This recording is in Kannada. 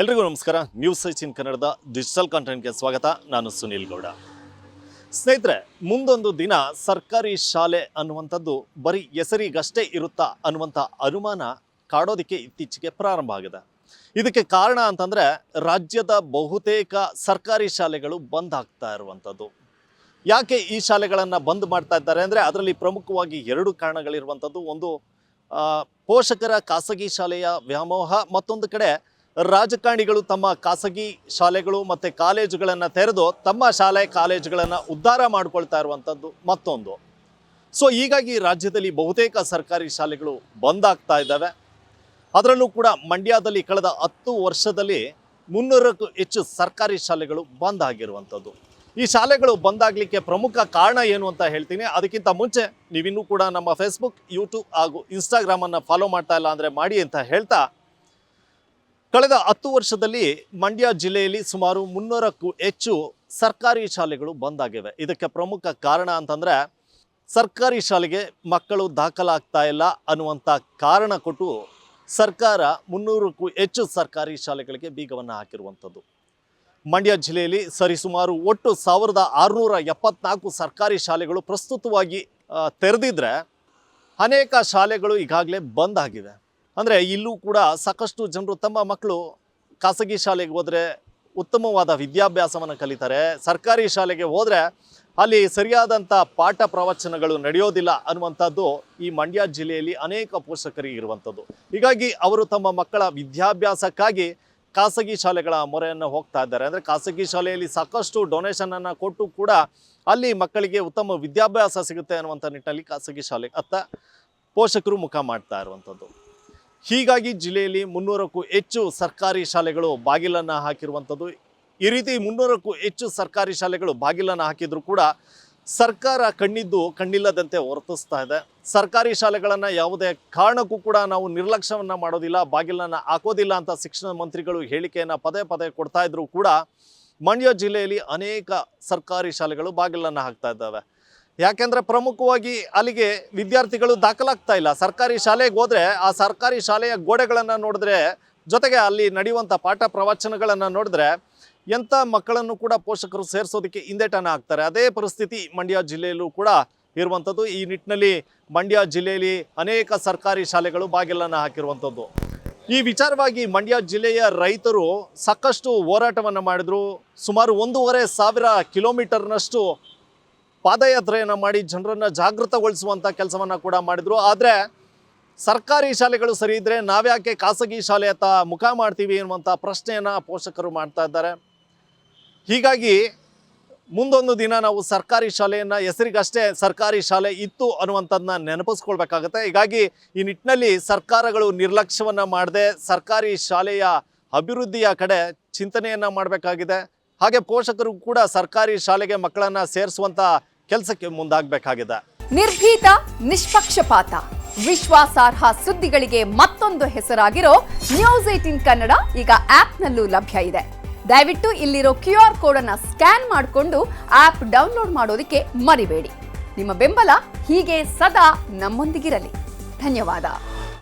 ಎಲ್ರಿಗೂ ನಮಸ್ಕಾರ. ನ್ಯೂಸ್ ಐಚಿನ್ ಕನ್ನಡದ ಡಿಜಿಟಲ್ ಕಾಂಟೆಂಟ್ಗೆ ಸ್ವಾಗತ. ನಾನು ಸುನೀಲ್ ಗೌಡ. ಸ್ನೇಹಿತರೆ, ಮುಂದೊಂದು ದಿನ ಸರ್ಕಾರಿ ಶಾಲೆ ಅನ್ನುವಂಥದ್ದು ಬರೀ ಹೆಸರಿಗಷ್ಟೇ ಇರುತ್ತಾ ಅನ್ನುವಂಥ ಅನುಮಾನ ಕಾಡೋದಕ್ಕೆ ಇತ್ತೀಚೆಗೆ ಪ್ರಾರಂಭ ಆಗಿದೆ. ಇದಕ್ಕೆ ಕಾರಣ ಅಂತಂದರೆ ರಾಜ್ಯದ ಬಹುತೇಕ ಸರ್ಕಾರಿ ಶಾಲೆಗಳು ಬಂದ್ ಆಗ್ತಾ ಇರುವಂಥದ್ದು. ಯಾಕೆ ಈ ಶಾಲೆಗಳನ್ನು ಬಂದ್ ಮಾಡ್ತಾ ಇದ್ದಾರೆ ಅಂದರೆ ಅದರಲ್ಲಿ ಪ್ರಮುಖವಾಗಿ ಎರಡು ಕಾರಣಗಳಿರುವಂಥದ್ದು. ಒಂದು ಪೋಷಕರ ಖಾಸಗಿ ಶಾಲೆಯ ವ್ಯಾಮೋಹ, ಮತ್ತೊಂದು ಕಡೆ ರಾಜಕಾರಣಿಗಳು ತಮ್ಮ ಖಾಸಗಿ ಶಾಲೆಗಳು ಮತ್ತು ಕಾಲೇಜುಗಳನ್ನು ತೆರೆದು ತಮ್ಮ ಶಾಲೆ ಕಾಲೇಜುಗಳನ್ನು ಉದ್ಧಾರ ಮಾಡ್ಕೊಳ್ತಾ ಇರುವಂಥದ್ದು ಮತ್ತೊಂದು. ಸೊ ಹೀಗಾಗಿ ರಾಜ್ಯದಲ್ಲಿ ಬಹುತೇಕ ಸರ್ಕಾರಿ ಶಾಲೆಗಳು ಬಂದ್ ಆಗ್ತಾ ಇದ್ದಾವೆ. ಅದರಲ್ಲೂ ಕೂಡ ಮಂಡ್ಯದಲ್ಲಿ ಕಳೆದ 10 ವರ್ಷದಲ್ಲಿ 300ಕ್ಕೂ ಹೆಚ್ಚು ಸರ್ಕಾರಿ ಶಾಲೆಗಳು ಬಂದ್ ಆಗಿರುವಂಥದ್ದು. ಈ ಶಾಲೆಗಳು ಬಂದಾಗಲಿಕ್ಕೆ ಪ್ರಮುಖ ಕಾರಣ ಏನು ಅಂತ ಹೇಳ್ತೀನಿ. ಅದಕ್ಕಿಂತ ಮುಂಚೆ ನೀವಿನ್ನೂ ಕೂಡ ನಮ್ಮ ಫೇಸ್ಬುಕ್, ಯೂಟ್ಯೂಬ್ ಹಾಗೂ ಇನ್ಸ್ಟಾಗ್ರಾಮನ್ನು ಫಾಲೋ ಮಾಡ್ತಾ ಇಲ್ಲ ಅಂದರೆ ಮಾಡಿ ಅಂತ ಹೇಳ್ತಾ, ಕಳೆದ 10 ವರ್ಷದಲ್ಲಿ ಮಂಡ್ಯ ಜಿಲ್ಲೆಯಲ್ಲಿ ಸುಮಾರು 300ಕ್ಕೂ ಹೆಚ್ಚು ಸರ್ಕಾರಿ ಶಾಲೆಗಳು ಬಂದಾಗಿವೆ. ಇದಕ್ಕೆ ಪ್ರಮುಖ ಕಾರಣ ಅಂತಂದರೆ ಸರ್ಕಾರಿ ಶಾಲೆಗೆ ಮಕ್ಕಳು ದಾಖಲಾಗ್ತಾ ಇಲ್ಲ ಅನ್ನುವಂಥ ಕಾರಣ ಕೊಟ್ಟು ಸರ್ಕಾರ 300ಕ್ಕೂ ಹೆಚ್ಚು ಸರ್ಕಾರಿ ಶಾಲೆಗಳಿಗೆ ಬೀಗವನ್ನು ಹಾಕಿರುವಂಥದ್ದು. ಮಂಡ್ಯ ಜಿಲ್ಲೆಯಲ್ಲಿ ಸರಿಸುಮಾರು ಒಟ್ಟು 1674 ಸರ್ಕಾರಿ ಶಾಲೆಗಳು ಪ್ರಸ್ತುತವಾಗಿ ತೆರೆದಿದ್ರೆ ಅನೇಕ ಶಾಲೆಗಳು ಈಗಾಗಲೇ ಬಂದ್ ಆಗಿವೆ. ಅಂದರೆ ಇಲ್ಲೂ ಕೂಡ ಸಾಕಷ್ಟು ಜನರು ತಮ್ಮ ಮಕ್ಕಳು ಖಾಸಗಿ ಶಾಲೆಗೆ ಹೋದರೆ ಉತ್ತಮವಾದ ವಿದ್ಯಾಭ್ಯಾಸವನ್ನು ಕಲಿತಾರೆ, ಸರ್ಕಾರಿ ಶಾಲೆಗೆ ಹೋದರೆ ಅಲ್ಲಿ ಸರಿಯಾದಂಥ ಪಾಠ ಪ್ರವಚನಗಳು ನಡೆಯೋದಿಲ್ಲ ಅನ್ನುವಂಥದ್ದು ಈ ಮಂಡ್ಯ ಜಿಲ್ಲೆಯಲ್ಲಿ ಅನೇಕ ಪೋಷಕರಿಗೆ ಇರುವಂಥದ್ದು. ಹೀಗಾಗಿ ಅವರು ತಮ್ಮ ಮಕ್ಕಳ ವಿದ್ಯಾಭ್ಯಾಸಕ್ಕಾಗಿ ಖಾಸಗಿ ಶಾಲೆಗಳ ಮೊರೆಯನ್ನು ಹೋಗ್ತಾ ಇದ್ದಾರೆ. ಅಂದರೆ ಖಾಸಗಿ ಶಾಲೆಯಲ್ಲಿ ಸಾಕಷ್ಟು ಡೊನೇಷನನ್ನು ಕೊಟ್ಟು ಕೂಡ ಅಲ್ಲಿ ಮಕ್ಕಳಿಗೆ ಉತ್ತಮ ವಿದ್ಯಾಭ್ಯಾಸ ಸಿಗುತ್ತೆ ಅನ್ನುವಂಥ ನಿಟ್ಟಿನಲ್ಲಿ ಖಾಸಗಿ ಶಾಲೆ ಅತ್ತ ಪೋಷಕರು ಮುಖ ಮಾಡ್ತಾ ಇರುವಂಥದ್ದು. ಹೀಗಾಗಿ ಜಿಲ್ಲೆಯಲ್ಲಿ 300ಕ್ಕೂ ಹೆಚ್ಚು ಸರ್ಕಾರಿ ಶಾಲೆಗಳು ಬಾಗಿಲನ್ನು ಹಾಕಿರುವಂಥದ್ದು. ಈ ರೀತಿ 300ಕ್ಕೂ ಹೆಚ್ಚು ಸರ್ಕಾರಿ ಶಾಲೆಗಳು ಬಾಗಿಲನ್ನು ಹಾಕಿದರೂ ಕೂಡ ಸರ್ಕಾರ ಕಣ್ಣಿದ್ದು ಕಣ್ಣಿಲ್ಲದಂತೆ ವರ್ತಿಸ್ತಾ ಇದೆ. ಸರ್ಕಾರಿ ಶಾಲೆಗಳನ್ನು ಯಾವುದೇ ಕಾರಣಕ್ಕೂ ಕೂಡ ನಾವು ನಿರ್ಲಕ್ಷ್ಯವನ್ನು ಮಾಡೋದಿಲ್ಲ, ಬಾಗಿಲನ್ನು ಹಾಕೋದಿಲ್ಲ ಅಂತ ಶಿಕ್ಷಣ ಮಂತ್ರಿಗಳು ಹೇಳಿಕೆಯನ್ನು ಪದೇ ಪದೇ ಕೊಡ್ತಾ ಇದ್ರು ಕೂಡ ಮಂಡ್ಯ ಜಿಲ್ಲೆಯಲ್ಲಿ ಅನೇಕ ಸರ್ಕಾರಿ ಶಾಲೆಗಳು ಬಾಗಿಲನ್ನು ಹಾಕ್ತಾ ಇದ್ದಾವೆ. ಯಾಕೆಂದರೆ ಪ್ರಮುಖವಾಗಿ ಅಲ್ಲಿಗೆ ವಿದ್ಯಾರ್ಥಿಗಳು ದಾಖಲಾಗ್ತಾ ಇಲ್ಲ. ಸರ್ಕಾರಿ ಶಾಲೆಗೆ ಹೋದರೆ ಆ ಸರ್ಕಾರಿ ಶಾಲೆಯ ಗೋಡೆಗಳನ್ನು ನೋಡಿದ್ರೆ, ಜೊತೆಗೆ ಅಲ್ಲಿ ನಡೆಯುವಂಥ ಪಾಠ ಪ್ರವಚನಗಳನ್ನು ನೋಡಿದ್ರೆ ಎಂಥ ಮಕ್ಕಳನ್ನು ಕೂಡ ಪೋಷಕರು ಸೇರಿಸೋದಕ್ಕೆ ಹಿಂದೇಟನ್ನು ಹಾಕ್ತಾರೆ. ಅದೇ ಪರಿಸ್ಥಿತಿ ಮಂಡ್ಯ ಜಿಲ್ಲೆಯಲ್ಲೂ ಕೂಡ ಇರುವಂಥದ್ದು. ಈ ನಿಟ್ಟಿನಲ್ಲಿ ಮಂಡ್ಯ ಜಿಲ್ಲೆಯಲ್ಲಿ ಅನೇಕ ಸರ್ಕಾರಿ ಶಾಲೆಗಳು ಬಾಗಿಲನ್ನು ಹಾಕಿರುವಂಥದ್ದು. ಈ ವಿಚಾರವಾಗಿ ಮಂಡ್ಯ ಜಿಲ್ಲೆಯ ರೈತರು ಸಾಕಷ್ಟು ಹೋರಾಟವನ್ನು ಮಾಡಿದರು. ಸುಮಾರು 1,500 ಕಿಲೋಮೀಟರ್ನಷ್ಟು ಪಾದಯಾತ್ರೆಯನ್ನು ಮಾಡಿ ಜನರನ್ನು ಜಾಗೃತಗೊಳಿಸುವಂಥ ಕೆಲಸವನ್ನು ಕೂಡ ಮಾಡಿದರು. ಆದರೆ ಸರ್ಕಾರಿ ಶಾಲೆಗಳು ಸರಿ ಇದ್ದರೆ ನಾವ್ಯಾಕೆ ಖಾಸಗಿ ಶಾಲೆಯತ್ತ ಮುಖ ಮಾಡ್ತೀವಿ ಎನ್ನುವಂಥ ಪ್ರಶ್ನೆಯನ್ನು ಪೋಷಕರು ಮಾಡ್ತಾ ಇದ್ದಾರೆ. ಹೀಗಾಗಿ ಮುಂದೊಂದು ದಿನ ನಾವು ಸರ್ಕಾರಿ ಶಾಲೆಯನ್ನು ಹೆಸರಿಗಷ್ಟೇ ಸರ್ಕಾರಿ ಶಾಲೆ ಇತ್ತು ಅನ್ನುವಂಥದ್ದನ್ನ ನೆನಪಿಸ್ಕೊಳ್ಬೇಕಾಗತ್ತೆ. ಹೀಗಾಗಿ ಈ ನಿಟ್ಟಿನಲ್ಲಿ ಸರ್ಕಾರಗಳು ನಿರ್ಲಕ್ಷ್ಯವನ್ನು ಮಾಡದೆ ಸರ್ಕಾರಿ ಶಾಲೆಯ ಅಭಿವೃದ್ಧಿಯ ಕಡೆ ಚಿಂತನೆಯನ್ನು ಮಾಡಬೇಕಾಗಿದೆ. ಹಾಗೆ ಪೋಷಕರು ಕೂಡ ಸರ್ಕಾರಿ ಶಾಲೆಗೆ ಮಕ್ಕಳನ್ನು ಸೇರಿಸುವಂಥ ಕೆಲಸಕ್ಕೆ ಮುಂದಾಗಬೇಕಾಗಿದೆ. ನಿರ್ಭೀತ, ನಿಷ್ಪಕ್ಷಪಾತ, ವಿಶ್ವಾಸಾರ್ಹ ಸುದ್ದಿಗಳಿಗೆ ಮತ್ತೊಂದು ಹೆಸರಾಗಿರೋ ನ್ಯೂಸ್ 18 ಕನ್ನಡ ಈಗ ಆಪ್ನಲ್ಲೂ ಲಭ್ಯ ಇದೆ. ದಯವಿಟ್ಟು ಇಲ್ಲಿರೋ QR ಕೋಡ್ ಅನ್ನು ಸ್ಕ್ಯಾನ್ ಮಾಡಿಕೊಂಡು ಆಪ್ ಡೌನ್ಲೋಡ್ ಮಾಡೋದಕ್ಕೆ ಮರಿಬೇಡಿ. ನಿಮ್ಮ ಬೆಂಬಲ ಹೀಗೆ ಸದಾ ನಮ್ಮೊಂದಿಗಿರಲಿ. ಧನ್ಯವಾದ.